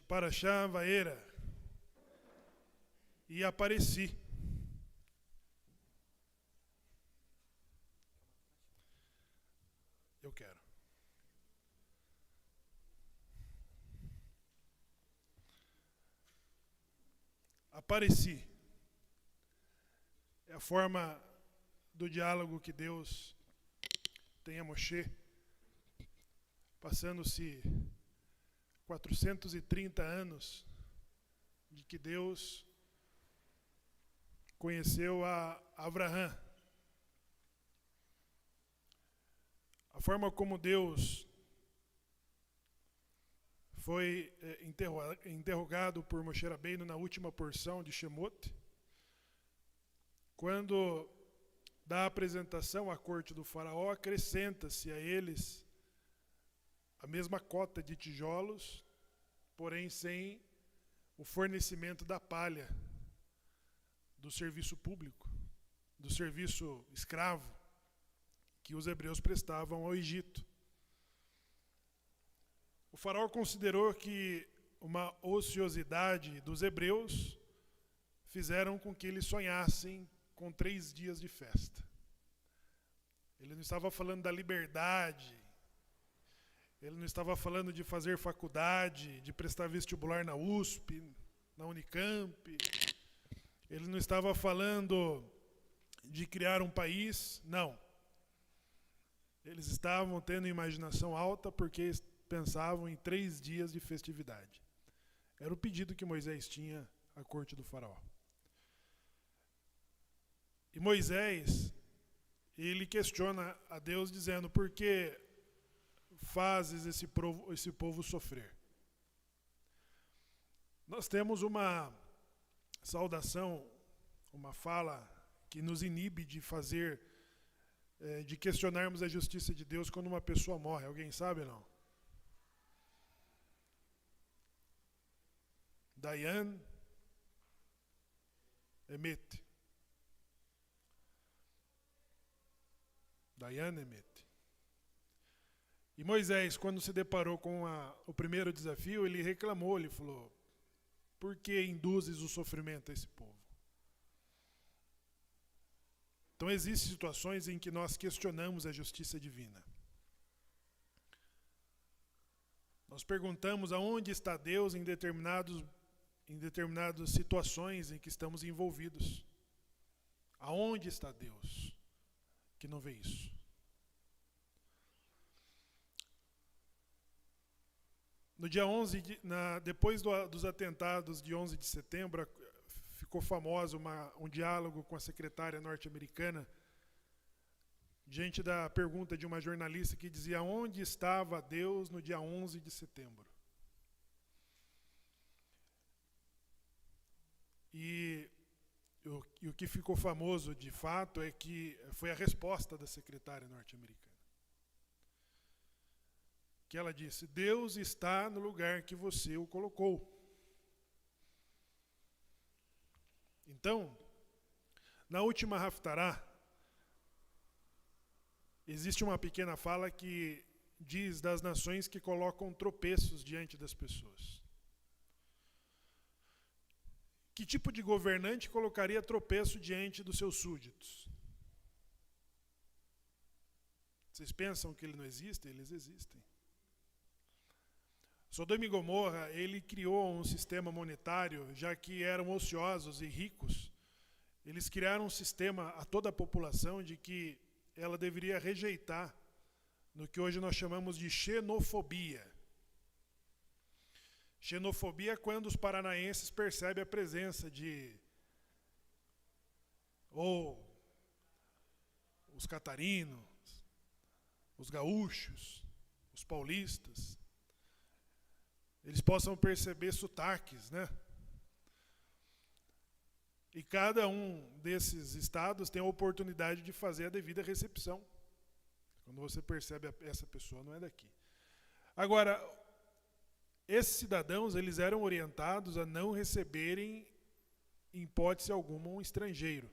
Parashá Vaera, e apareci. Eu quero. Apareci. É a forma do diálogo que Deus tem a Moshe, passando-se 430 anos de que Deus conheceu a Abraham. A forma como Deus foi interrogado por Moshe Rabbeinu na última porção de Shemot, quando da apresentação à corte do faraó, acrescenta-se a eles a mesma cota de tijolos, porém sem o fornecimento da palha, do serviço público, do serviço escravo que os hebreus prestavam ao Egito. O faraó considerou que uma ociosidade dos hebreus fizeram com que eles sonhassem com 3 dias de festa. Ele não estava falando da liberdade, ele não estava falando de fazer faculdade, de prestar vestibular na USP, na Unicamp, ele não estava falando de criar um país, não. Eles estavam tendo imaginação alta porque pensavam em 3 dias de festividade. Era o pedido que Moisés tinha à corte do faraó. E Moisés, ele questiona a Deus dizendo: por que fazes esse povo sofrer? Nós temos uma saudação, uma fala que nos inibe de de questionarmos a justiça de Deus quando uma pessoa morre. Alguém sabe, não? Dayan Emet. Dayan Emet. E Moisés, quando se deparou com o primeiro desafio, ele reclamou, ele falou: por que induzes o sofrimento a esse povo? Então existem situações em que nós questionamos a justiça divina. Nós perguntamos aonde está Deus em determinadas situações em que estamos envolvidos. Aonde está Deus que não vê isso? No dia 11, depois dos atentados de 11 de setembro, ficou famoso um diálogo com a secretária norte-americana, diante da pergunta de uma jornalista que dizia: onde estava Deus no dia 11 de setembro? E o que ficou famoso de fato é que foi a resposta da secretária norte-americana. Que ela disse: Deus está no lugar que você o colocou. Então, na última Haftará, existe uma pequena fala que diz das nações que colocam tropeços diante das pessoas. Que tipo de governante colocaria tropeço diante dos seus súditos? Vocês pensam que ele não existe? Eles existem. Sodoma e Gomorra, ele criou um sistema monetário, já que eram ociosos e ricos. Eles criaram um sistema a toda a população de que ela deveria rejeitar no que hoje nós chamamos de xenofobia. Xenofobia é quando os paranaenses percebem a presença ou os catarinos, os gaúchos, os paulistas, eles possam perceber sotaques, né? E cada um desses estados tem a oportunidade de fazer a devida recepção. Quando você percebe essa pessoa não é daqui. Agora, esses cidadãos, eles eram orientados a não receberem, em hipótese alguma, um estrangeiro.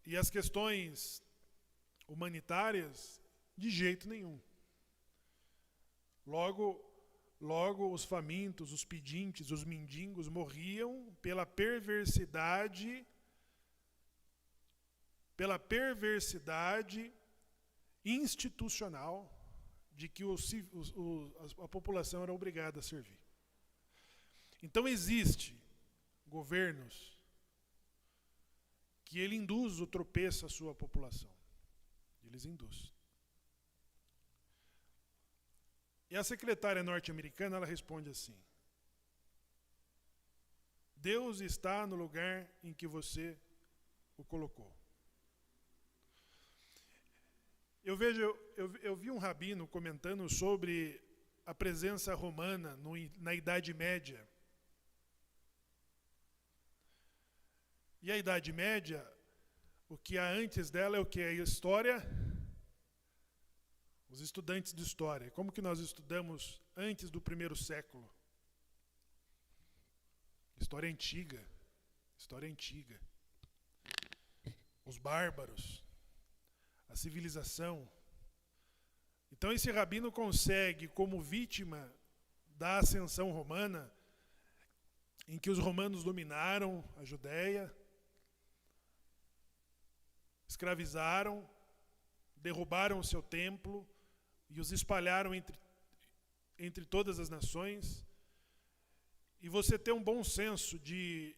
E as questões humanitárias, de jeito nenhum. Logo, Logo, os famintos, os pedintes, os mendigos morriam pela perversidade institucional de que a população era obrigada a servir. Então existe governos que ele induz o tropeço à sua população. Eles induzem. E a secretária norte-americana, ela responde assim: Deus está no lugar em que você o colocou. Eu vi um rabino comentando sobre a presença romana na Idade Média. E a Idade Média, o que há antes dela é o que? A história. Os estudantes de história. Como que nós estudamos antes do 1º século? História antiga. História antiga. Os bárbaros. A civilização. Então esse rabino consegue, como vítima da ascensão romana, em que os romanos dominaram a Judéia, escravizaram, derrubaram o seu templo e os espalharam entre todas as nações. E você tem um bom senso de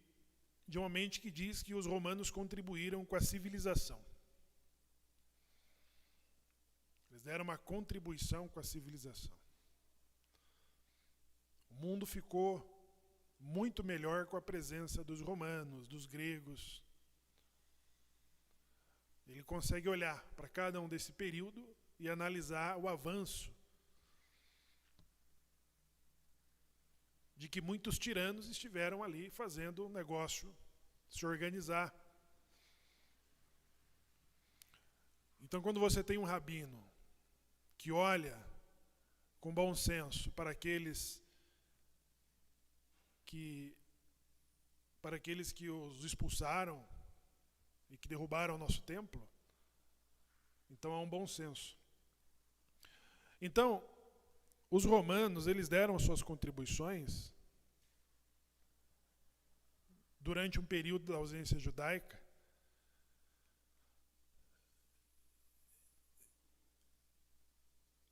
uma mente que diz que os romanos contribuíram com a civilização. Eles deram uma contribuição com a civilização. O mundo ficou muito melhor com a presença dos romanos, dos gregos. Ele consegue olhar para cada um desse período e analisar o avanço de que muitos tiranos estiveram ali fazendo o negócio se organizar. Então, quando você tem um rabino que olha com bom senso para aqueles que os expulsaram e que derrubaram o nosso templo, então há um bom senso. Então, os romanos, eles deram suas contribuições durante um período da ausência judaica.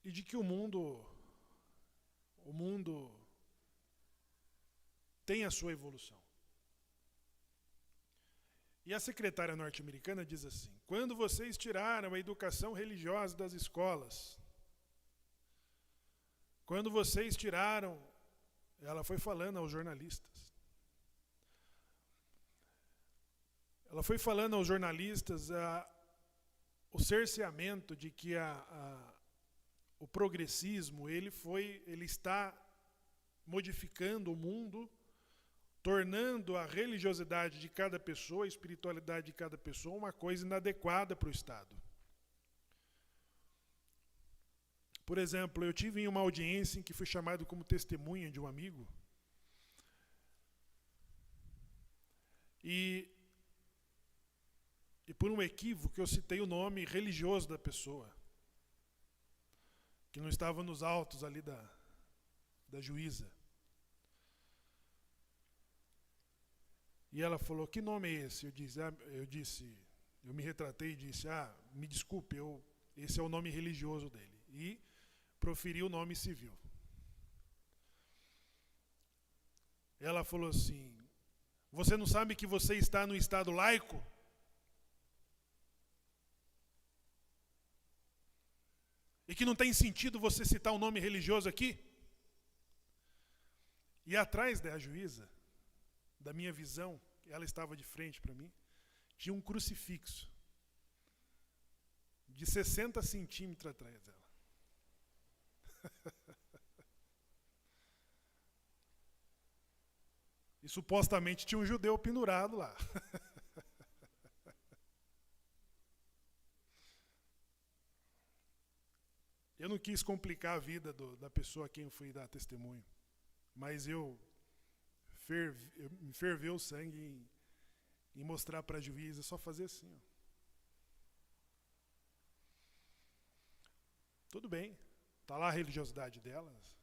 E de que o mundo tem a sua evolução. E a secretária norte-americana diz assim: quando vocês tiraram a educação religiosa das escolas, quando vocês tiraram, ela foi falando aos jornalistas, o cerceamento de que o progressismo ele está modificando o mundo, tornando a religiosidade de cada pessoa, a espiritualidade de cada pessoa, uma coisa inadequada para o Estado. Por exemplo, eu tive em uma audiência em que fui chamado como testemunha de um amigo, e por um equívoco eu citei o nome religioso da pessoa, que não estava nos autos ali da juíza. E ela falou: que nome é esse? Eu me retratei e disse: me desculpe, esse é o nome religioso dele. E proferi o nome civil. Ela falou assim: você não sabe que você está no Estado laico? E que não tem sentido você citar um nome religioso aqui? E atrás da juíza, da minha visão, ela estava de frente para mim, tinha um crucifixo de 60 centímetros atrás dela. E supostamente tinha um judeu pendurado lá. Eu não quis complicar a vida da pessoa a quem eu fui dar testemunho, mas me ferveu o sangue em mostrar para a juíza, só fazer assim. Ó. Tudo bem, está lá a religiosidade delas.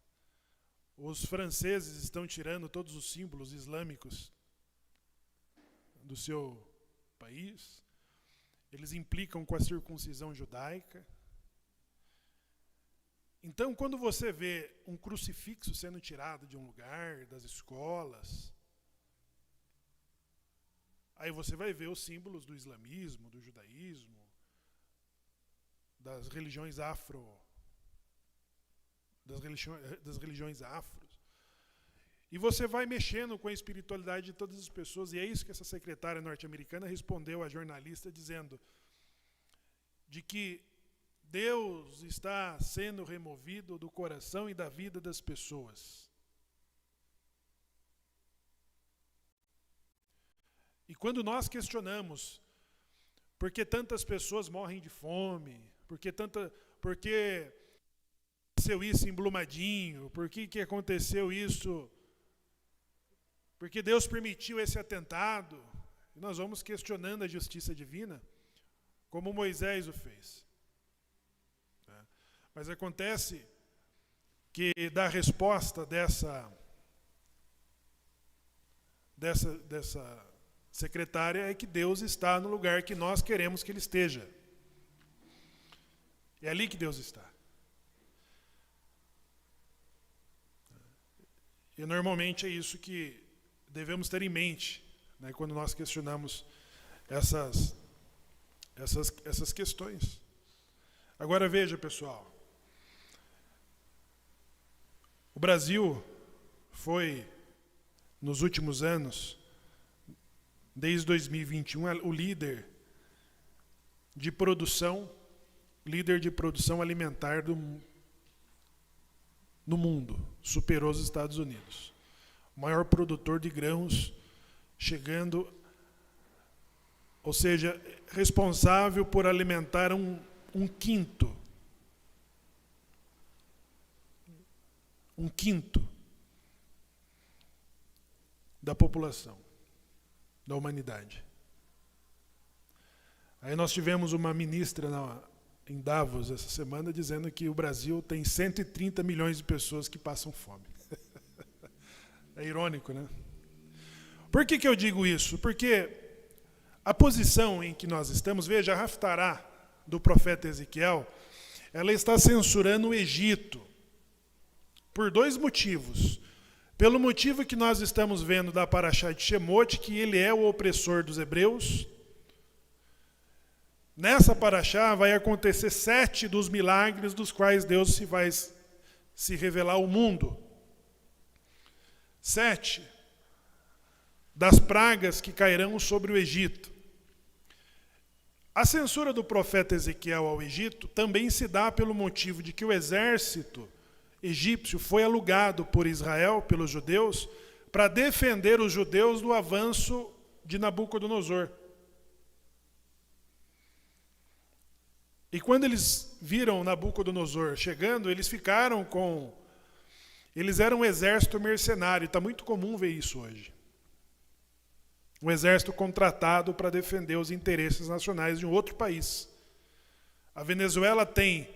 os franceses estão tirando todos os símbolos islâmicos do seu país. Eles implicam com a circuncisão judaica. Então, quando você vê um crucifixo sendo tirado de um lugar, das escolas, aí você vai ver os símbolos do islamismo, do judaísmo, das religiões afros. E você vai mexendo com a espiritualidade de todas as pessoas, e é isso que essa secretária norte-americana respondeu à jornalista, dizendo de que Deus está sendo removido do coração e da vida das pessoas. E quando nós questionamos por que tantas pessoas morrem de fome, por que aconteceu isso em Brumadinho, por que aconteceu isso, por que Deus permitiu esse atentado, e nós vamos questionando a justiça divina, como Moisés o fez. Mas acontece que da resposta dessa secretária é que Deus está no lugar que nós queremos que Ele esteja. É ali que Deus está. E normalmente é isso que devemos ter em mente, né, quando nós questionamos essas questões. Agora veja, pessoal. O Brasil foi, nos últimos anos, desde 2021, o líder de produção alimentar no mundo. Superou os Estados Unidos. O maior produtor de grãos, chegando, ou seja, responsável por alimentar um quinto da população, da humanidade. Aí nós tivemos uma ministra em Davos essa semana dizendo que o Brasil tem 130 milhões de pessoas que passam fome. É irônico, né? Por que eu digo isso? Porque a posição em que nós estamos, veja, a Haftará do profeta Ezequiel, ela está censurando o Egito por dois motivos. Pelo motivo que nós estamos vendo da Parashá de Shemot, que ele é o opressor dos hebreus. Nessa Parashá vai acontecer 7 dos milagres dos quais Deus vai se revelar ao mundo. 7 das pragas que cairão sobre o Egito. A censura do profeta Ezequiel ao Egito também se dá pelo motivo de que o exército egípcio foi alugado por Israel, pelos judeus, para defender os judeus do avanço de Nabucodonosor. E quando eles viram Nabucodonosor chegando, eles eram um exército mercenário. Está muito comum ver isso hoje. Um exército contratado para defender os interesses nacionais de um outro país. A Venezuela tem,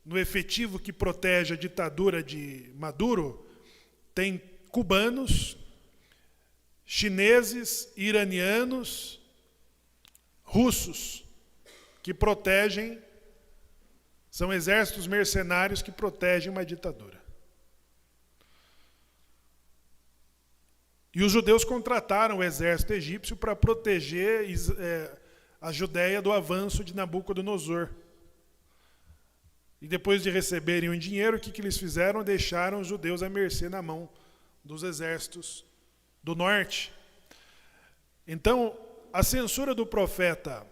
no efetivo que protege a ditadura de Maduro, tem cubanos, chineses, iranianos, russos, que protegem, são exércitos mercenários que protegem uma ditadura. E os judeus contrataram o exército egípcio para proteger a Judéia do avanço de Nabucodonosor. E depois de receberem o dinheiro, o que eles fizeram? Deixaram os judeus à mercê na mão dos exércitos do norte. Então, a censura do profeta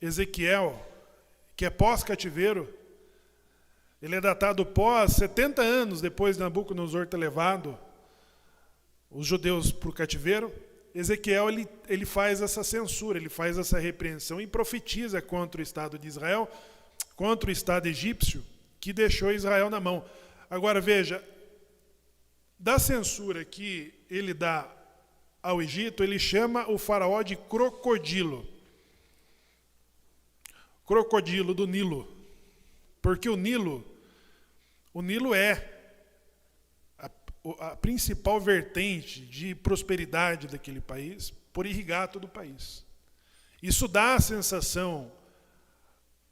Ezequiel, que é pós-cativeiro, ele é datado pós 70 anos depois de Nabucodonosor ter levado os judeus para o cativeiro. Ezequiel ele faz essa censura, ele faz essa repreensão e profetiza contra o Estado de Israel, contra o Estado egípcio, que deixou Israel na mão. Agora veja, da censura que ele dá ao Egito, ele chama o faraó de crocodilo. Crocodilo do Nilo. Porque o Nilo é a principal vertente de prosperidade daquele país por irrigar todo o país. Isso dá a sensação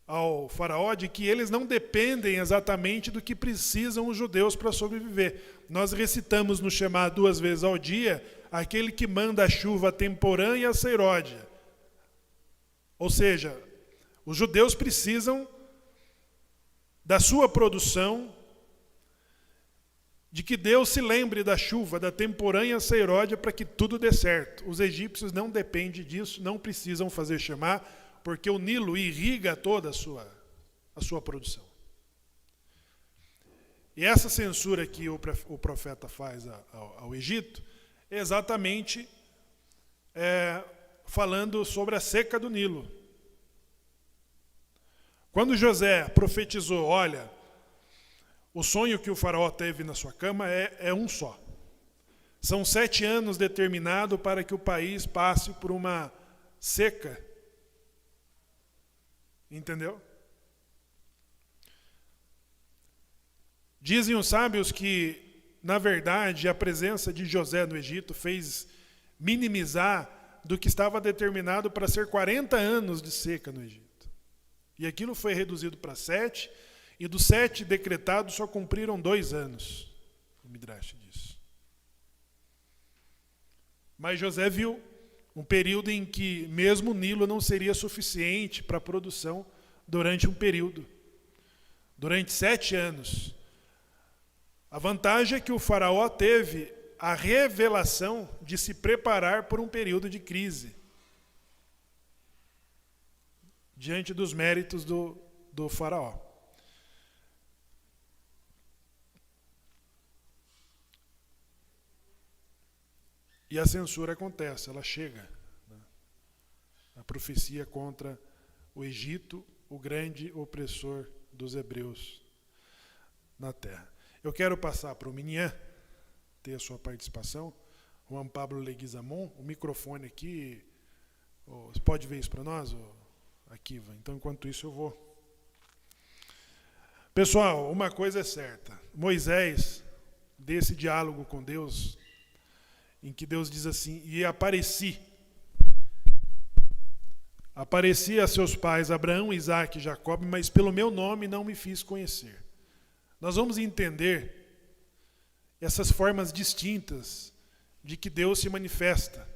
ao faraó de que eles não dependem exatamente do que precisam os judeus para sobreviver. Nós recitamos no Shema 2 vezes ao dia, aquele que manda a chuva temporã e a seirôdia. Ou seja, os judeus precisam da sua produção, de que Deus se lembre da chuva, da temporã e a seirôdia para que tudo dê certo. Os egípcios não dependem disso, não precisam fazer Shema, porque o Nilo irriga toda a sua produção. E essa censura que o profeta faz ao Egito é exatamente falando sobre a seca do Nilo. Quando José profetizou, olha, o sonho que o faraó teve na sua cama é um só. São 7 anos determinados para que o país passe por uma seca. Entendeu? Dizem os sábios que, na verdade, a presença de José no Egito fez minimizar do que estava determinado para ser 40 anos de seca no Egito. E aquilo foi reduzido para 7, e dos 7 decretados só cumpriram 2 anos. O Midrash diz. Mas José viu um período em que mesmo o Nilo não seria suficiente para a produção durante um período. Durante 7 anos. A vantagem é que o faraó teve a revelação de se preparar por um período de crise. Diante dos méritos do faraó. E a censura acontece, ela chega. Né? A profecia contra o Egito, o grande opressor dos hebreus na terra. Eu quero passar para o Minyan ter a sua participação. Juan Pablo Leguizamon, o microfone aqui. Você pode ver isso para nós, Akiva? Então, enquanto isso, eu vou. Pessoal, uma coisa é certa. Moisés, desse diálogo com Deus, em que Deus diz assim, e apareci a seus pais Abraão, Isaque e Jacob, mas pelo meu nome não me fiz conhecer. Nós vamos entender essas formas distintas de que Deus se manifesta,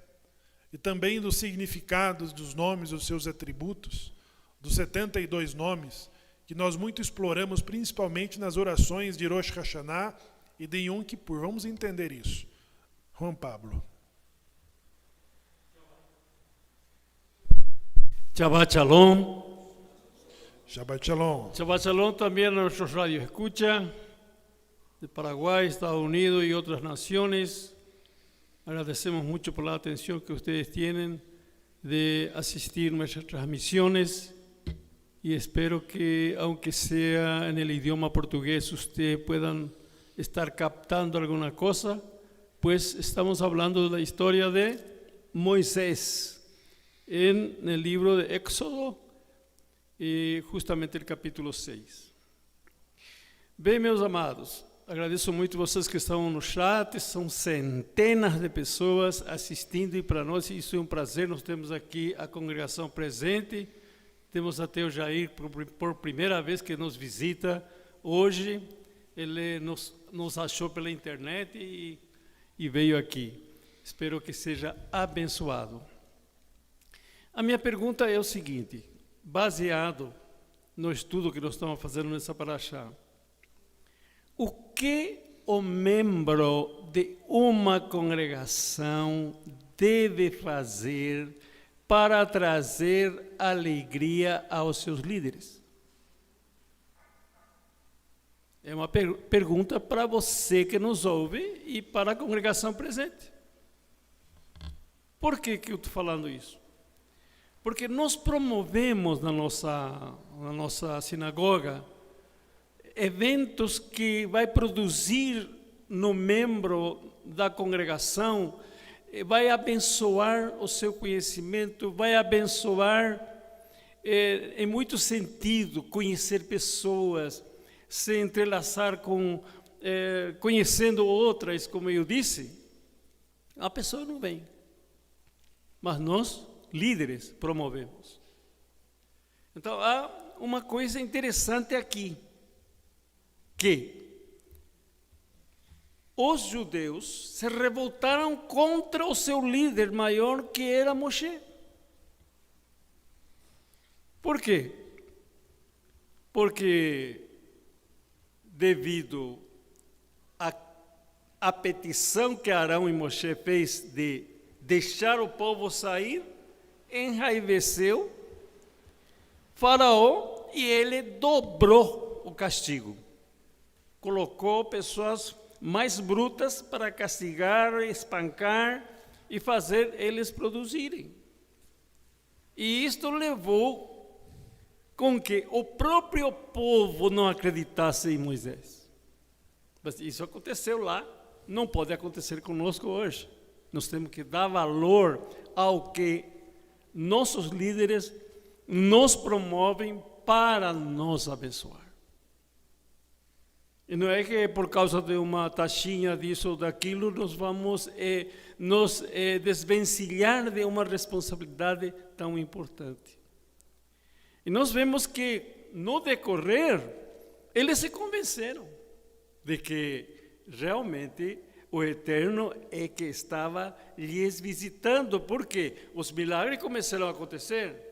e também dos significados dos nomes, dos seus atributos, dos 72 nomes, que nós muito exploramos, principalmente nas orações de Rosh Hashanah e de Yom Kippur. Vamos entender isso. Juan Pablo. Shabbat Shalom. Shabbat Shalom. Shabbat Shalom también a nuestros radios escucha de Paraguay, Estados Unidos y otras naciones. Agradecemos mucho por la atención que ustedes tienen de asistir a nuestras transmisiones y espero que, aunque sea en el idioma portugués, ustedes puedan estar captando alguna cosa. Pues estamos hablando de la historia de Moisés en el libro de Éxodo, justamente el capítulo 6. Bem, meus amados, agradeço muito vocês que estão no chat, são centenas de pessoas assistindo e para nós isso é um prazer, nós temos aqui a congregação presente, temos até o Jair por primeira vez que nos visita hoje, ele nos achou pela internet e veio aqui. Espero que seja abençoado. A minha pergunta é o seguinte, baseado no estudo que nós estamos fazendo nessa paraxá, o que o membro de uma congregação deve fazer para trazer alegria aos seus líderes? É uma pergunta para você que nos ouve e para a congregação presente. Por que eu estou falando isso? Porque nós promovemos na nossa sinagoga eventos que vai produzir no membro da congregação, vai abençoar o seu conhecimento, vai abençoar em muito sentido, conhecer pessoas, se entrelaçar com conhecendo outras, como eu disse, a pessoa não vem. Mas nós, líderes, promovemos. Então, há uma coisa interessante aqui, que os judeus se revoltaram contra o seu líder maior, que era Moshe. Por quê? Porque devido à petição que Arão e Moshe fez de deixar o povo sair, enraiveceu Faraó e ele dobrou o castigo. Colocou pessoas mais brutas para castigar, espancar e fazer eles produzirem. E isto levou com que o próprio povo não acreditasse em Moisés. Mas isso aconteceu lá, não pode acontecer conosco hoje. Nós temos que dar valor ao que nossos líderes nos promovem para nos abençoar. E não é que por causa de uma taxinha disso ou daquilo nós vamos nos desvencilhar de uma responsabilidade tão importante. E nós vemos que no decorrer eles se convenceram de que realmente o Eterno é que estava lhes visitando, porque os milagres começaram a acontecer.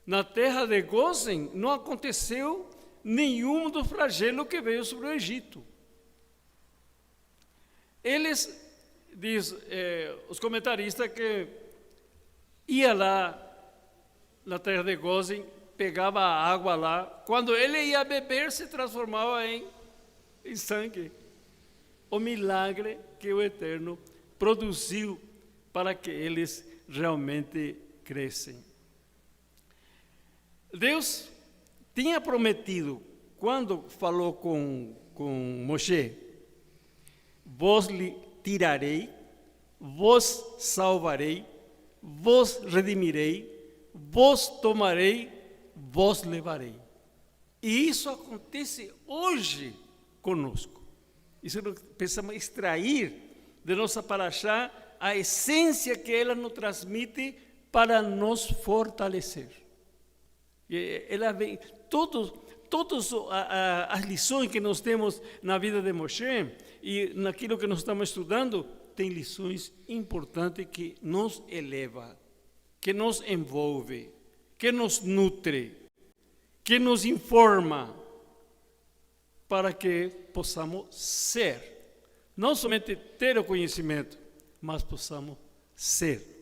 Na terra de Gósen não aconteceu nenhum do flagelo que veio sobre o Egito. Eles, diz os comentaristas, que ia lá na terra de Gósen, pegava a água lá, quando ele ia beber se transformava em sangue. O milagre que o Eterno produziu para que eles realmente crescem. Deus tinha prometido, quando falou com Moshe: vos tirarei, vos salvarei, vos redimirei, vos tomarei, vos levarei. E isso acontece hoje conosco. Isso nós precisamos extrair de nossa paraxá a essência que ela nos transmite para nos fortalecer. E ela vem, todas as lições que nós temos na vida de Moshe e naquilo que nós estamos estudando, tem lições importantes que nos eleva, que nos envolve, que nos nutre, que nos informa, para que possamos ser, não somente ter o conhecimento, mas possamos ser.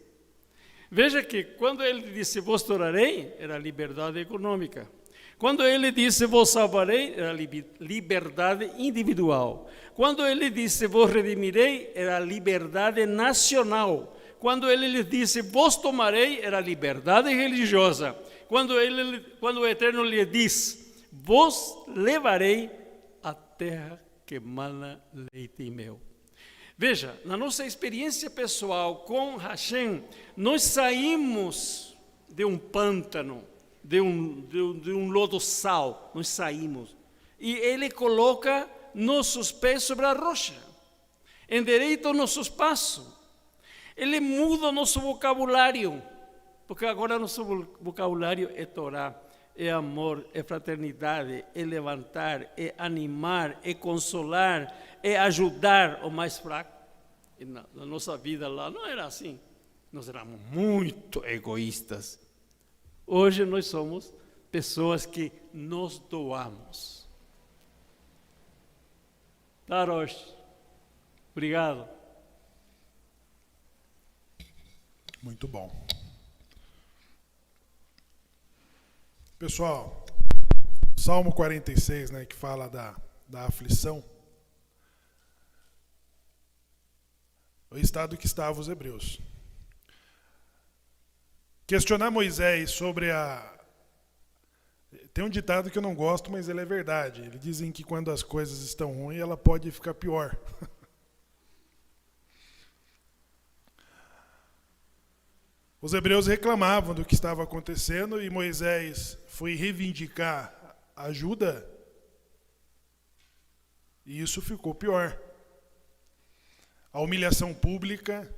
Veja que quando ele disse vos torarei, era liberdade econômica. Quando ele disse vos salvarei, era liberdade individual. Quando ele disse vos redimirei, era liberdade nacional. Quando ele lhe disse vos tomarei, era liberdade religiosa. Quando o Eterno lhe diz vos levarei à terra que mana leite e mel. Veja, na nossa experiência pessoal com Hashem, nós saímos de um pântano, de um lodossal, nós saímos. E Ele coloca nossos pés sobre a rocha, endireita nossos passos. Ele muda nosso vocabulário, porque agora nosso vocabulário é Torá, é amor, é fraternidade, é levantar, é animar, é consolar, é ajudar o mais fraco. E na nossa vida lá não era assim. Nós éramos muito egoístas. Hoje nós somos pessoas que nos doamos. Tarosh, obrigado. Muito bom. Pessoal, Salmo 46, né, que fala da aflição, o estado que estavam os hebreus. Questionar Moisés sobre Tem um ditado que eu não gosto, mas ele é verdade. Eles dizem que quando as coisas estão ruins, ela pode ficar pior. Os hebreus reclamavam do que estava acontecendo e Moisés foi reivindicar ajuda. E isso ficou pior. A humilhação pública,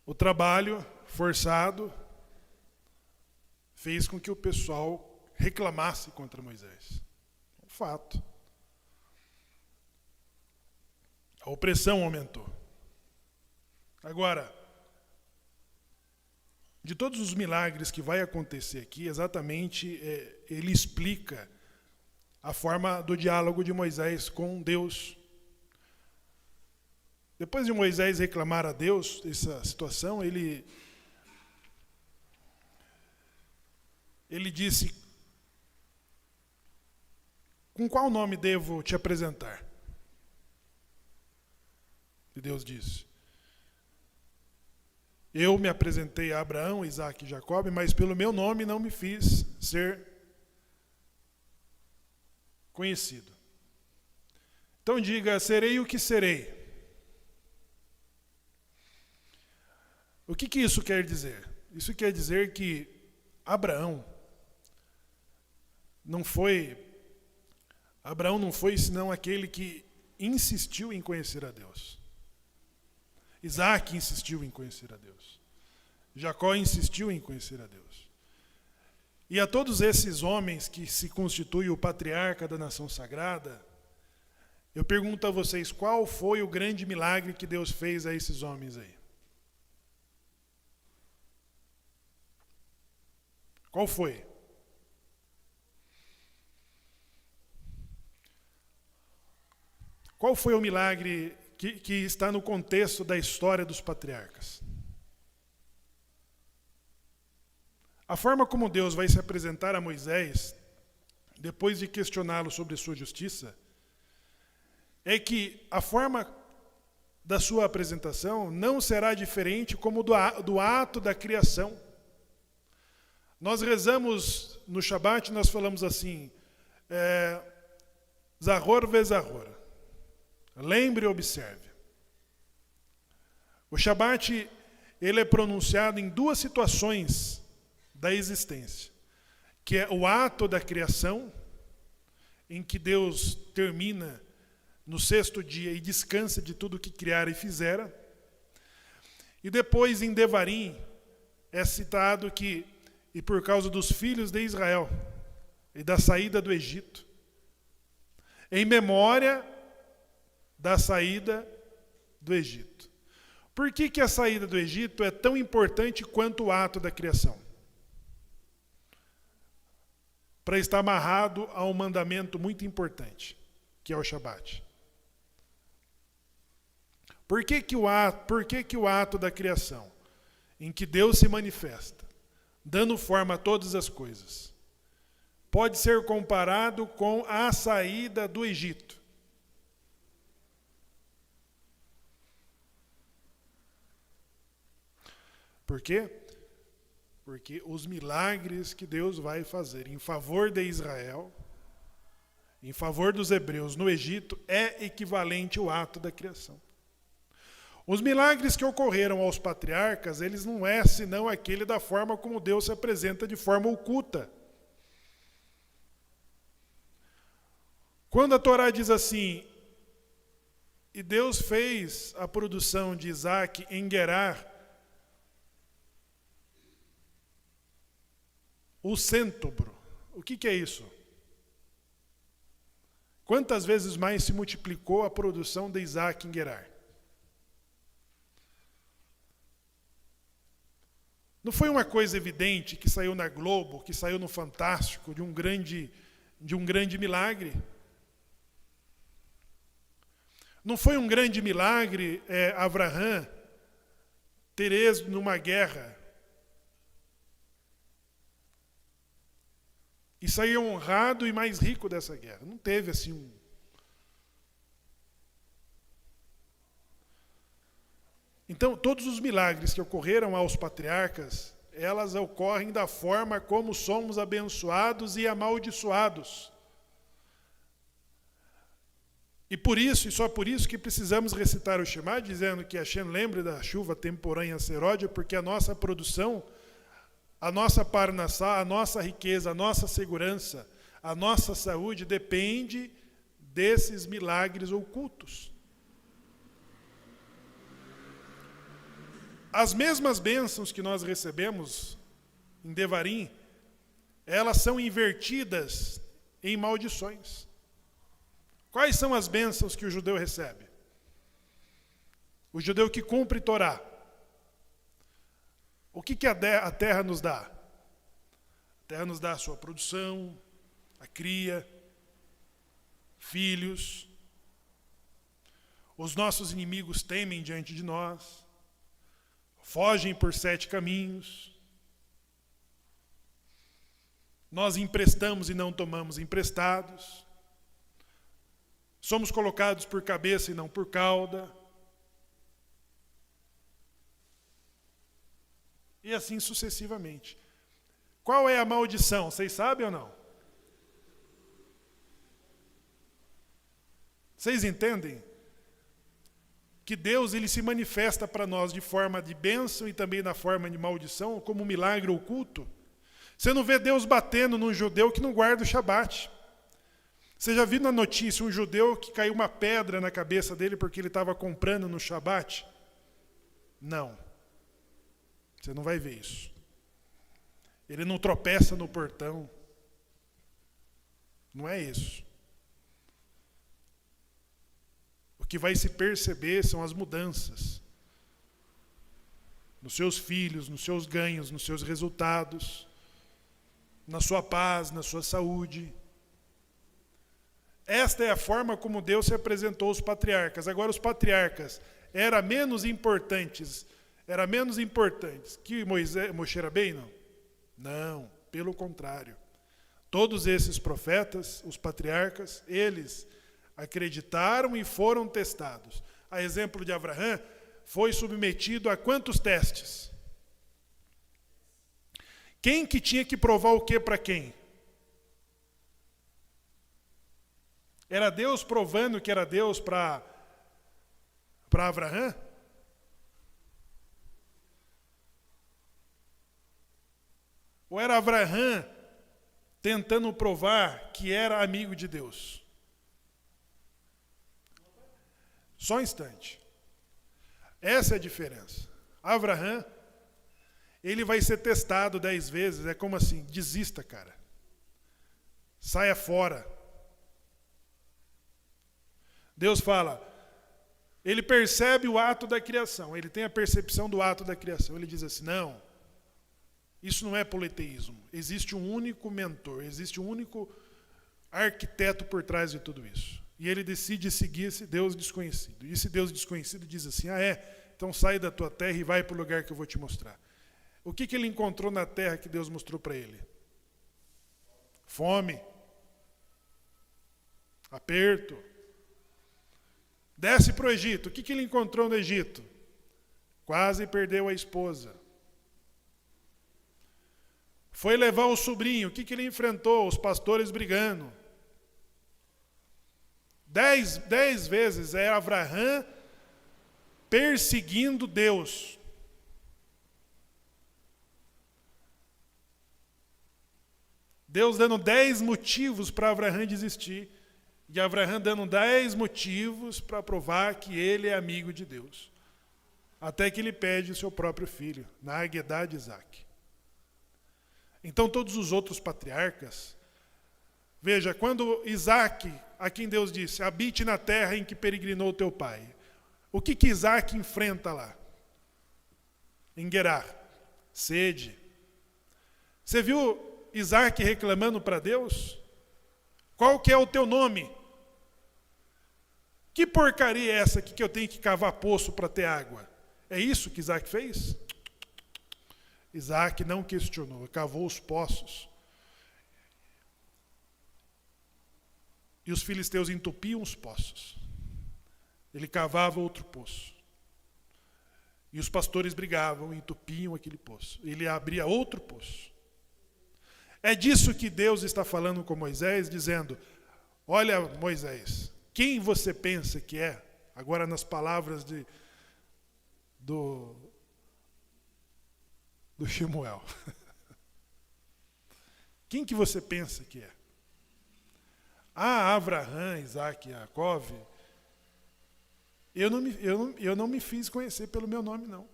o trabalho forçado, fez com que o pessoal reclamasse contra Moisés. Um fato. A opressão aumentou. Agora, de todos os milagres que vai acontecer aqui, exatamente ele explica a forma do diálogo de Moisés com Deus. Depois de Moisés reclamar a Deus essa situação, ele disse: com qual nome devo te apresentar? E Deus disse: eu me apresentei a Abraão, Isaque e Jacó, mas pelo meu nome não me fiz ser conhecido. Então diga: serei o que serei. O que isso quer dizer? Isso quer dizer que Abraão não foi senão aquele que insistiu em conhecer a Deus. Isaque insistiu em conhecer a Deus. Jacó insistiu em conhecer a Deus. E a todos esses homens que se constituem o patriarca da nação sagrada, eu pergunto a vocês, qual foi o grande milagre que Deus fez a esses homens aí? Qual foi? Qual foi o milagre que está no contexto da história dos patriarcas? A forma como Deus vai se apresentar a Moisés, depois de questioná-lo sobre sua justiça, é que a forma da sua apresentação não será diferente como do ato da criação. Nós rezamos no Shabat, nós falamos assim, Zahor vezahor. Lembre e observe. O Shabat, ele é pronunciado em duas situações da existência, que é o ato da criação, em que Deus termina no sexto dia e descansa de tudo que criara e fizera. E depois em Devarim é citado que, e por causa dos filhos de Israel e da saída do Egito, em memória da saída do Egito. Por que a saída do Egito é tão importante quanto o ato da criação? Para estar amarrado a um mandamento muito importante, que é o Shabat. Por que o ato da criação, em que Deus se manifesta, dando forma a todas as coisas, pode ser comparado com a saída do Egito? Por quê? Porque os milagres que Deus vai fazer em favor de Israel, em favor dos hebreus no Egito, é equivalente ao ato da criação. Os milagres que ocorreram aos patriarcas, eles não é senão aquele da forma como Deus se apresenta de forma oculta. Quando a Torá diz assim, e Deus fez a produção de Isaque em Gerar, o cêntobro. O que é isso? Quantas vezes mais se multiplicou a produção de Isaque em Gerar? Não foi uma coisa evidente que saiu na Globo, que saiu no Fantástico, de um grande milagre? Não foi um grande milagre Abraham ter êxito numa guerra e sair honrado e mais rico dessa guerra? Não teve assim um... Então, todos os milagres que ocorreram aos patriarcas, elas ocorrem da forma como somos abençoados e amaldiçoados. E por isso, e só por isso, que precisamos recitar o Shema, dizendo que Hashem lembre da chuva temporânea seródia, porque a nossa produção, a nossa parnassá, a nossa riqueza, a nossa segurança, A nossa saúde depende desses milagres ocultos. As mesmas bênçãos que nós recebemos em Devarim, elas são invertidas em maldições. Quais são as bênçãos que o judeu recebe? O judeu que cumpre Torá. O que a terra nos dá? A terra nos dá a sua produção, a cria, filhos. Os nossos inimigos temem diante de nós, fogem por 7 caminhos. Nós emprestamos e não tomamos emprestados. Somos colocados por cabeça e não por cauda. E assim sucessivamente. Qual é a maldição? Vocês sabem ou não? Vocês entendem? Que Deus ele se manifesta para nós de forma de bênção e também na forma de maldição, como um milagre oculto. Você não vê Deus batendo num judeu que não guarda o Shabat. Você já viu na notícia um judeu que caiu uma pedra na cabeça dele porque ele estava comprando no Shabat? Não. Você não vai ver isso. Ele não tropeça no portão. Não é isso. O que vai se perceber são as mudanças. Nos seus filhos, nos seus ganhos, nos seus resultados, na sua paz, na sua saúde. Esta é a forma como Deus se apresentou aos patriarcas. Agora, os patriarcas eram menos importantes que Moshe Rabbeinu? Não, pelo contrário. Todos esses profetas, os patriarcas, eles acreditaram e foram testados. A exemplo de Abraão, foi submetido a quantos testes? Quem que tinha que provar o que para quem? Era Deus provando que era Deus para Abraão? Ou era Abraão tentando provar que era amigo de Deus? Só um instante. Essa é a diferença. Abraão, ele vai ser testado 10 vezes. É como assim, desista, cara. Saia fora. Deus fala, ele percebe o ato da criação, ele tem a percepção do ato da criação. Ele diz assim, não, isso não é politeísmo. Existe um único mentor, existe um único arquiteto por trás de tudo isso. E ele decide seguir esse Deus desconhecido. E esse Deus desconhecido diz assim, então sai da tua terra e vai para o lugar que eu vou te mostrar. O que ele encontrou na terra que Deus mostrou para ele? Fome. Aperto. Desce para o Egito. O que ele encontrou no Egito? Quase perdeu a esposa. Foi levar o sobrinho. O que ele enfrentou? Os pastores brigando. 10 vezes é Abraão perseguindo Deus. Deus dando 10 motivos para Abraão desistir. E Abraão dando 10 motivos para provar que ele é amigo de Deus. Até que ele pede o seu próprio filho, na Aguedá de Isaac. Então todos os outros patriarcas, veja, quando Isaac, a quem Deus disse, habite na terra em que peregrinou teu pai. O que Isaac enfrenta lá? Em Gerar? Sede. Você viu Isaac reclamando para Deus? Qual que é o teu nome? Que porcaria é essa aqui que eu tenho que cavar poço para ter água? É isso que Isaac fez? Isaac não questionou, cavou os poços. E os filisteus entupiam os poços. Ele cavava outro poço. E os pastores brigavam, entupiam aquele poço. Ele abria outro poço. É disso que Deus está falando com Moisés, dizendo, olha Moisés, quem você pensa que é? Agora nas palavras do Shemuel. Quem que você pensa que é? Abraão, Isaac e Jacó, eu não me fiz conhecer pelo meu nome, não.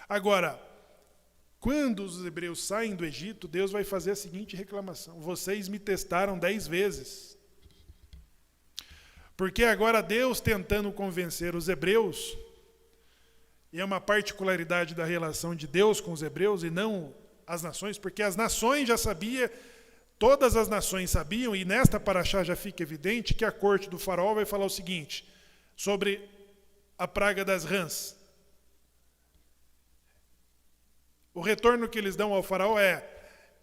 Agora, quando os hebreus saem do Egito, Deus vai fazer a seguinte reclamação: vocês me testaram 10 vezes. Porque agora Deus tentando convencer os hebreus, e é uma particularidade da relação de Deus com os hebreus e não as nações, porque as nações já sabiam, todas as nações sabiam, e nesta paraxá já fica evidente que a corte do faraó vai falar o seguinte, sobre a praga das rãs. O retorno que eles dão ao faraó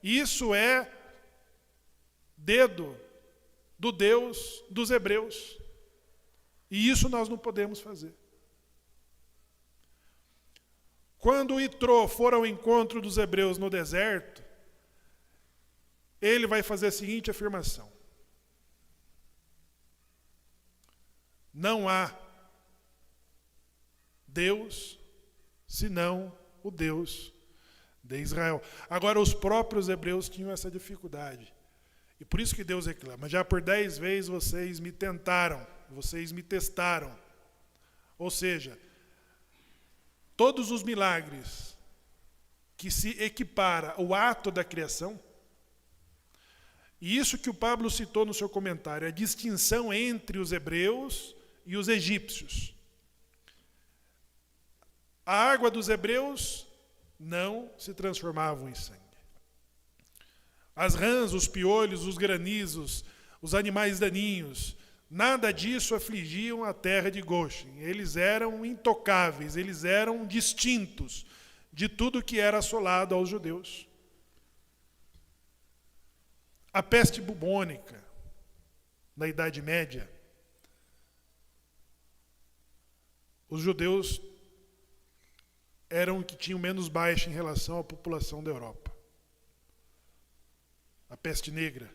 isso é dedo do Deus dos hebreus. E isso nós não podemos fazer. Quando Itró for ao encontro dos hebreus no deserto, ele vai fazer a seguinte afirmação: não há Deus senão o Deus de Israel. Agora, os próprios hebreus tinham essa dificuldade. E por isso que Deus reclama: já por 10 vezes vocês me tentaram, vocês me testaram. Ou seja, todos os milagres que se equipara ao ato da criação, e isso que o Pablo citou no seu comentário, a distinção entre os hebreus e os egípcios. A água dos hebreus não se transformavam em sangue. As rãs, os piolhos, os granizos, os animais daninhos, nada disso afligiam a terra de Goshen. Eles eram intocáveis, eles eram distintos de tudo que era assolado aos judeus. A peste bubônica, na Idade Média, os judeus eram que tinham menos baixa em relação à população da Europa. A peste negra.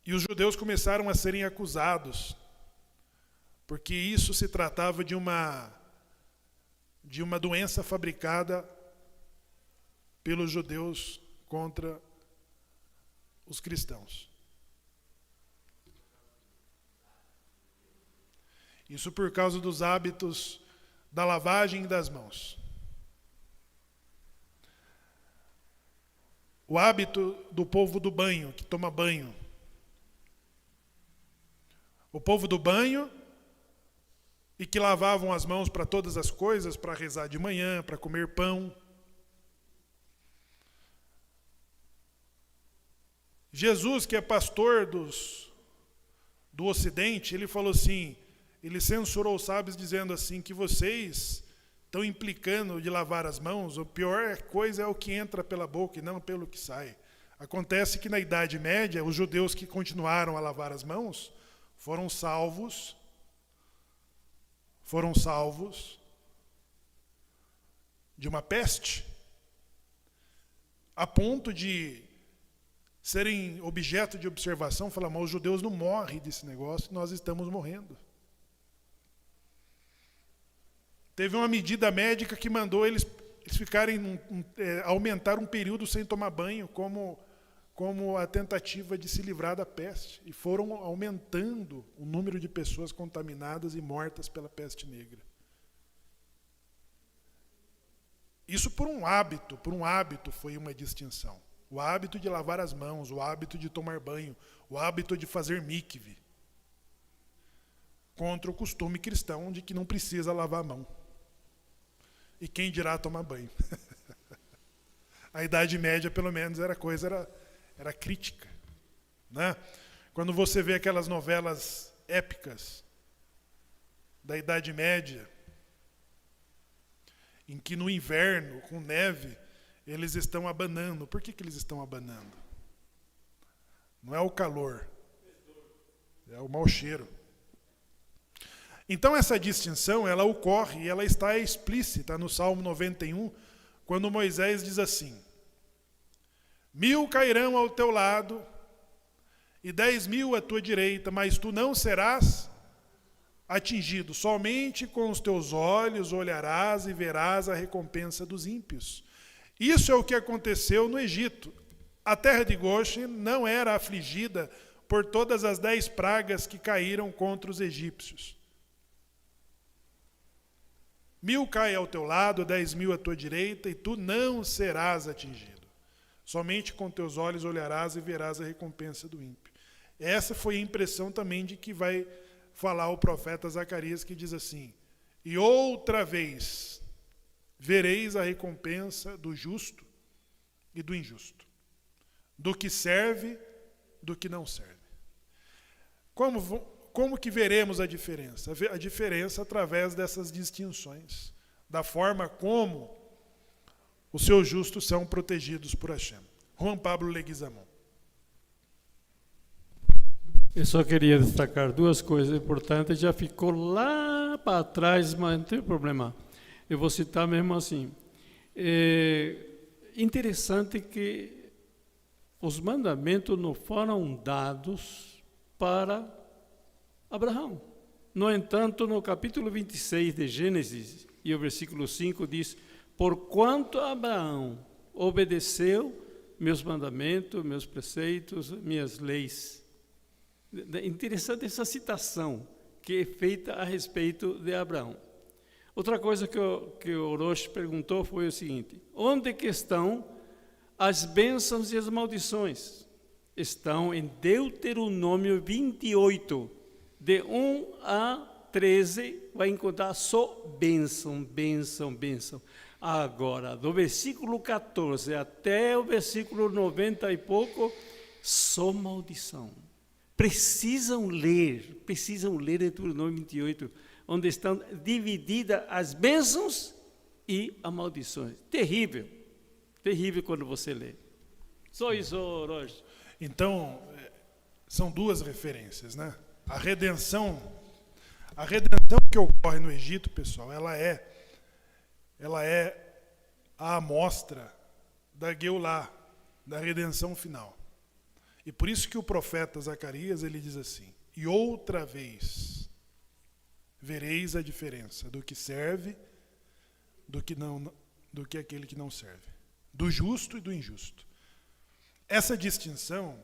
E os judeus começaram a serem acusados, porque isso se tratava de uma doença fabricada pelos judeus contra os cristãos. Isso por causa dos hábitos da lavagem das mãos. O hábito do povo do banho, que toma banho. O povo do banho e que lavavam as mãos para todas as coisas, para rezar de manhã, para comer pão. Jesus, que é pastor do Ocidente, ele falou assim, ele censurou os sábios dizendo assim, que vocês estão implicando de lavar as mãos, a pior coisa é o que entra pela boca e não pelo que sai. Acontece que na Idade Média, os judeus que continuaram a lavar as mãos foram salvos de uma peste, a ponto de serem objeto de observação, falar, mas os judeus não morrem desse negócio, nós estamos morrendo. Teve uma medida médica que mandou eles ficarem, aumentar um período sem tomar banho, como a tentativa de se livrar da peste. E foram aumentando o número de pessoas contaminadas e mortas pela peste negra. Isso por um hábito foi uma distinção. O hábito de lavar as mãos, o hábito de tomar banho, o hábito de fazer mikve. Contra o costume cristão de que não precisa lavar a mão. E quem dirá tomar banho? A Idade Média, pelo menos, era crítica. Né? Quando você vê aquelas novelas épicas da Idade Média, em que no inverno, com neve, eles estão abanando. Por que eles estão abanando? Não é o calor, é o mau cheiro. Então essa distinção, ela ocorre e ela está explícita no Salmo 91, quando Moisés diz assim, 1000 cairão ao teu lado e 10.000 à tua direita, mas tu não serás atingido. Somente com os teus olhos olharás e verás a recompensa dos ímpios. Isso é o que aconteceu no Egito. A terra de Goshen não era afligida por todas as 10 pragas que caíram contra os egípcios. 1000 caem ao teu lado, 10.000 à tua direita, e tu não serás atingido. Somente com teus olhos olharás e verás a recompensa do ímpio. Essa foi a impressão também de que vai falar o profeta Zacarias, que diz assim: e outra vez vereis a recompensa do justo e do injusto, do que serve, do que não serve. Como que veremos a diferença? A diferença através dessas distinções, da forma como os seus justos são protegidos por Hashem. Juan Pablo Leguizamon. Eu só queria destacar 2 coisas importantes, já ficou lá para trás, mas não tem problema. Eu vou citar mesmo assim. É interessante que os mandamentos não foram dados para Abraão. No entanto, no capítulo 26 de Gênesis, e o versículo 5 diz: porquanto Abraão obedeceu meus mandamentos, meus preceitos, minhas leis. Interessante essa citação que é feita a respeito de Abraão. Outra coisa que o Orochi perguntou foi o seguinte: onde que estão as bênçãos e as maldições? Estão em Deuteronômio 28, de 1 a 13, vai encontrar só bênção, bênção, bênção. Agora, do versículo 14 até o versículo 90 e pouco, só maldição. Precisam ler Deuteronômio 28, onde estão divididas as bênçãos e as maldições. Terrível, terrível quando você lê. Só isso, Roger. Então, são 2 referências, né? A redenção que ocorre no Egito, pessoal, ela é a amostra da Geulah, da redenção final. E por isso que o profeta Zacarias, ele diz assim: e outra vez vereis a diferença do que serve, do que aquele que não serve, do justo e do injusto. Essa distinção,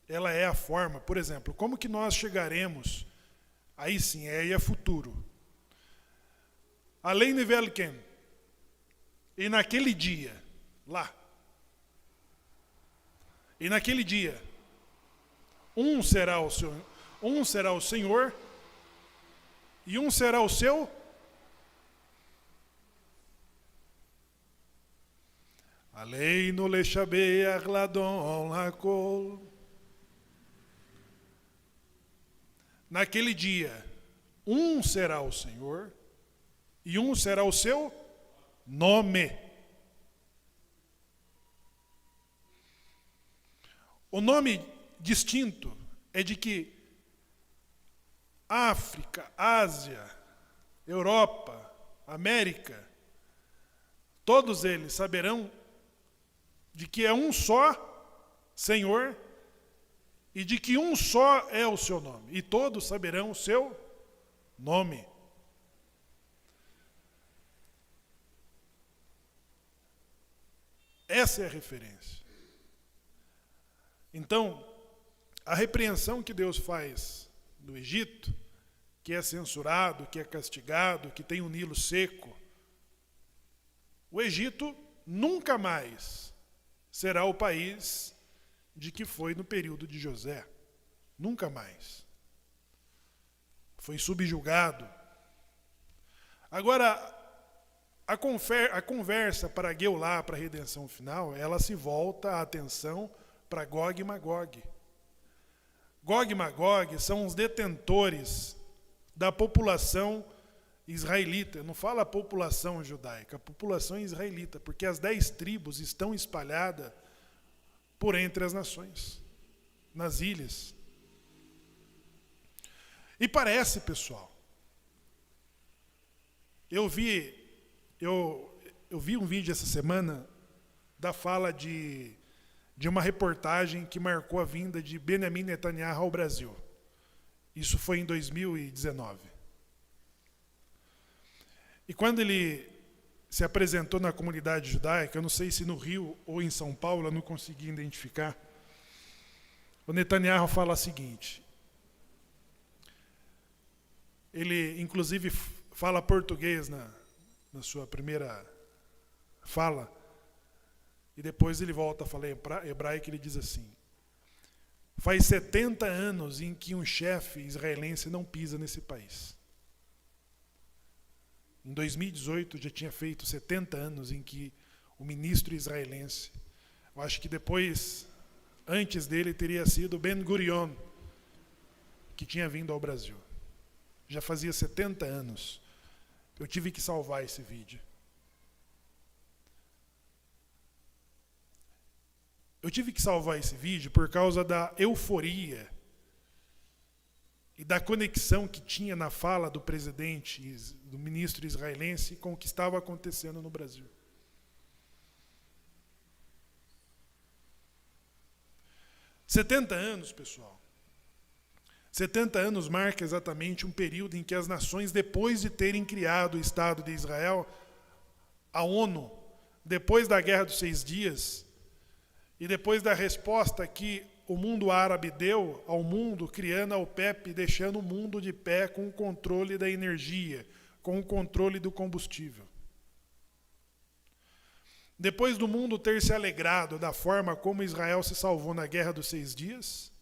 ela é a forma, por exemplo, como que nós chegaremos, aí sim, é futuro. Além de Velken, e naquele dia, lá, e naquele dia, um será o Senhor, e um será o seu Aleinu leshabeach ladon hakol. Naquele dia, um será o Senhor e um será o seu nome. O nome distinto é de que África, Ásia, Europa, América, todos eles saberão de que é um só Senhor e de que um só é o seu nome. E todos saberão o seu nome. Essa é a referência. Então, a repreensão que Deus faz no Egito, que é censurado, que é castigado, que tem o Nilo seco, o Egito nunca mais será o país de que foi no período de José. Nunca mais. Foi subjugado. Agora, a conversa para a Geulah, para a redenção final, ela se volta a atenção para Gog e Magog. Gog e Magog são os detentores da população israelita. Não fala a população judaica, a população israelita, porque as 10 tribos estão espalhadas por entre as nações, nas ilhas. E parece, pessoal, eu vi um vídeo essa semana da fala de uma reportagem que marcou a vinda de Benjamin Netanyahu ao Brasil. Isso foi em 2019. E quando ele se apresentou na comunidade judaica, eu não sei se no Rio ou em São Paulo, eu não consegui identificar. O Netanyahu fala o seguinte, ele inclusive fala português na sua primeira fala, e depois ele volta a falar hebraico, ele diz assim: faz 70 anos em que um chefe israelense não pisa nesse país. Em 2018 já tinha feito 70 anos em que o ministro israelense, eu acho que depois, antes dele, teria sido Ben-Gurion, que tinha vindo ao Brasil. Já fazia 70 anos. Eu tive que salvar esse vídeo. Eu tive que salvar esse vídeo por causa da euforia e da conexão que tinha na fala do presidente, do ministro israelense, com o que estava acontecendo no Brasil. "70 anos, pessoal. 70 anos marca exatamente um período em que as nações, depois de terem criado o Estado de Israel, a ONU, depois da Guerra dos 6 Dias, e depois da resposta que o mundo árabe deu ao mundo, criando a OPEP, deixando o mundo de pé com o controle da energia, com o controle do combustível. Depois do mundo ter se alegrado da forma como Israel se salvou na Guerra dos 6 Dias,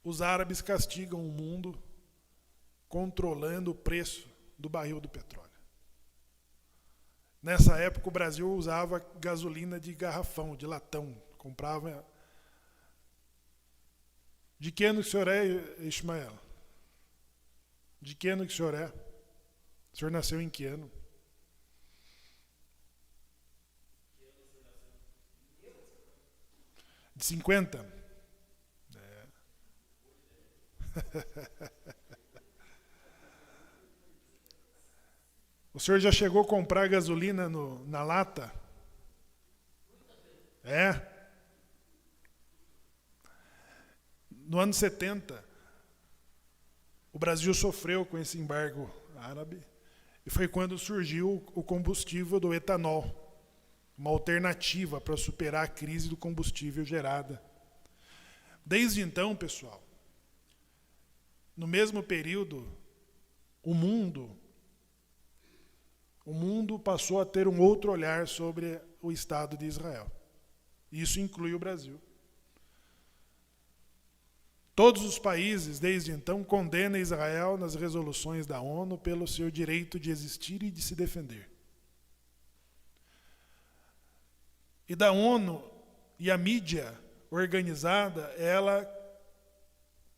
os árabes castigam o mundo controlando o preço do barril do petróleo. Nessa época, o Brasil usava gasolina de garrafão, de latão. Comprava. De que ano que o senhor é, Ismael? De que ano que o senhor é? O senhor nasceu em que ano? De 50? É. O senhor já chegou a comprar gasolina na lata? É. No ano 70, o Brasil sofreu com esse embargo árabe, e foi quando surgiu o combustível do etanol, uma alternativa para superar a crise do combustível gerada. Desde então, pessoal, no mesmo período, o mundo passou a ter um outro olhar sobre o Estado de Israel. Isso inclui o Brasil. Todos os países, desde então, condenam Israel nas resoluções da ONU pelo seu direito de existir e de se defender. E da ONU e a mídia organizada, ela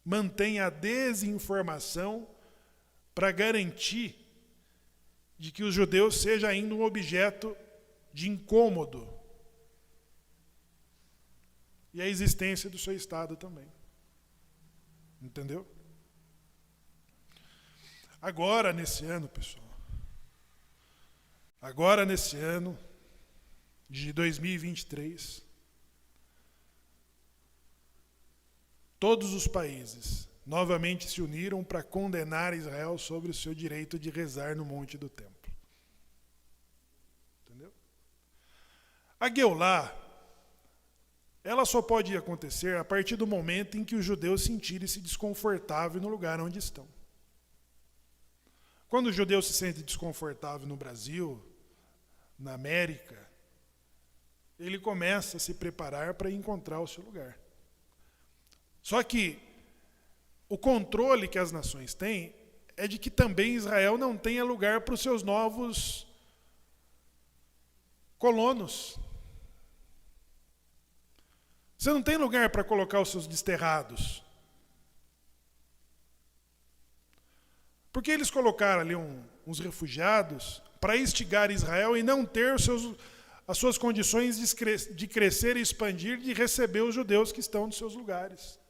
mantém a desinformação para garantir de que os judeus sejam ainda um objeto de incômodo e a existência do seu Estado também. Entendeu? Agora, nesse ano, pessoal, agora nesse ano de 2023, todos os países novamente se uniram para condenar Israel sobre o seu direito de rezar no Monte do Templo. Entendeu? A Geulá, ela só pode acontecer a partir do momento em que os judeus sentirem-se desconfortáveis no lugar onde estão. Quando o judeu se sente desconfortável no Brasil, na América, ele começa a se preparar para encontrar o seu lugar. Só que o controle que as nações têm é de que também Israel não tenha lugar para os seus novos colonos. Você não tem lugar para colocar os seus desterrados. Porque eles colocaram ali uns refugiados para instigar Israel e não ter as suas condições de crescer e expandir, de receber os judeus que estão nos seus lugares.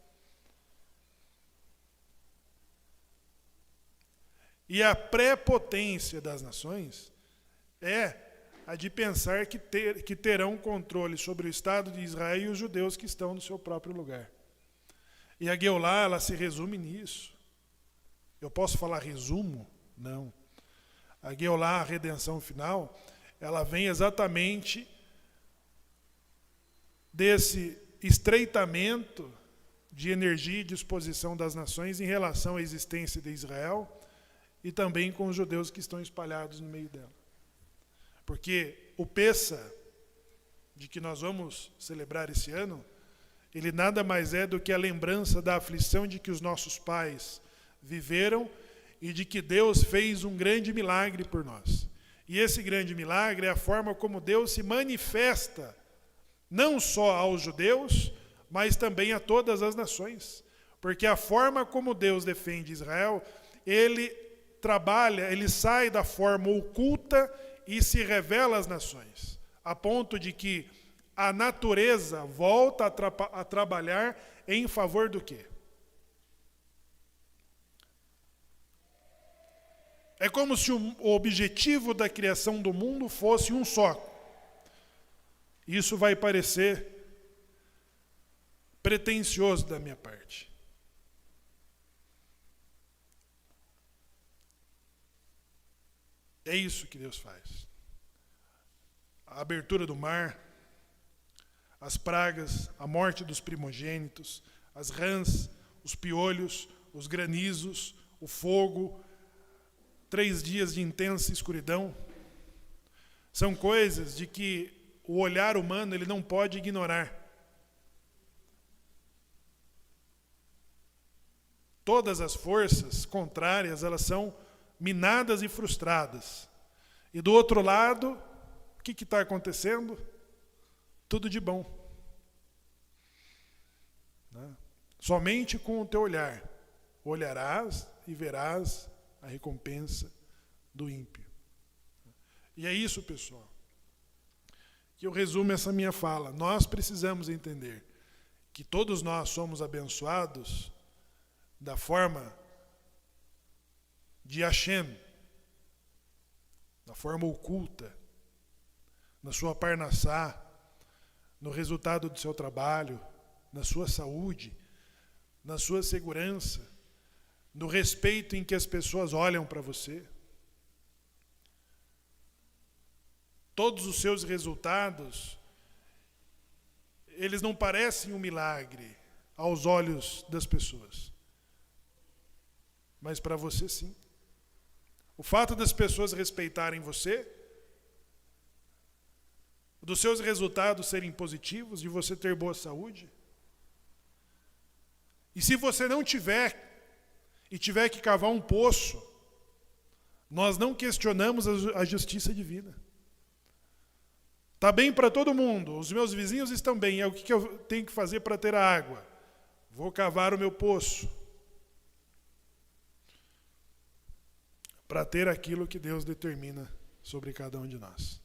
E a prepotência das nações é a de pensar que terão controle sobre o Estado de Israel e os judeus que estão no seu próprio lugar. E a Geulá, ela se resume nisso. Eu posso falar resumo? Não. A Geulah, a redenção final, ela vem exatamente desse estreitamento de energia e disposição das nações em relação à existência de Israel e também com os judeus que estão espalhados no meio dela. Porque o Pessa, de que nós vamos celebrar esse ano, ele nada mais é do que a lembrança da aflição de que os nossos pais viveram e de que Deus fez um grande milagre por nós. E esse grande milagre é a forma como Deus se manifesta, não só aos judeus, mas também a todas as nações. Porque a forma como Deus defende Israel, ele trabalha, ele sai da forma oculta e se revela às nações, a ponto de que a natureza volta a trabalhar em favor do quê? É como se o objetivo da criação do mundo fosse um só. Isso vai parecer pretensioso da minha parte. É isso que Deus faz. A abertura do mar, as pragas, a morte dos primogênitos, as rãs, os piolhos, os granizos, o fogo, 3 dias de intensa escuridão, são coisas de que o olhar humano ele não pode ignorar. Todas as forças contrárias, elas são minadas e frustradas. E do outro lado, o que está acontecendo? Tudo de bom. Né? Somente com o teu olhar olharás e verás a recompensa do ímpio. E é isso, pessoal, que eu resumo essa minha fala. Nós precisamos entender que todos nós somos abençoados da forma de Hashem, da forma oculta, na sua parnassá, no resultado do seu trabalho, na sua saúde, na sua segurança, no respeito em que as pessoas olham para você. Todos os seus resultados, eles não parecem um milagre aos olhos das pessoas. Mas para você, sim. O fato das pessoas respeitarem você, dos seus resultados serem positivos, de você ter boa saúde. E se você não tiver, e tiver que cavar um poço, nós não questionamos a justiça divina. Está bem para todo mundo, os meus vizinhos estão bem, o que eu tenho que fazer para ter a água? Vou cavar o meu poço. Para ter aquilo que Deus determina sobre cada um de nós.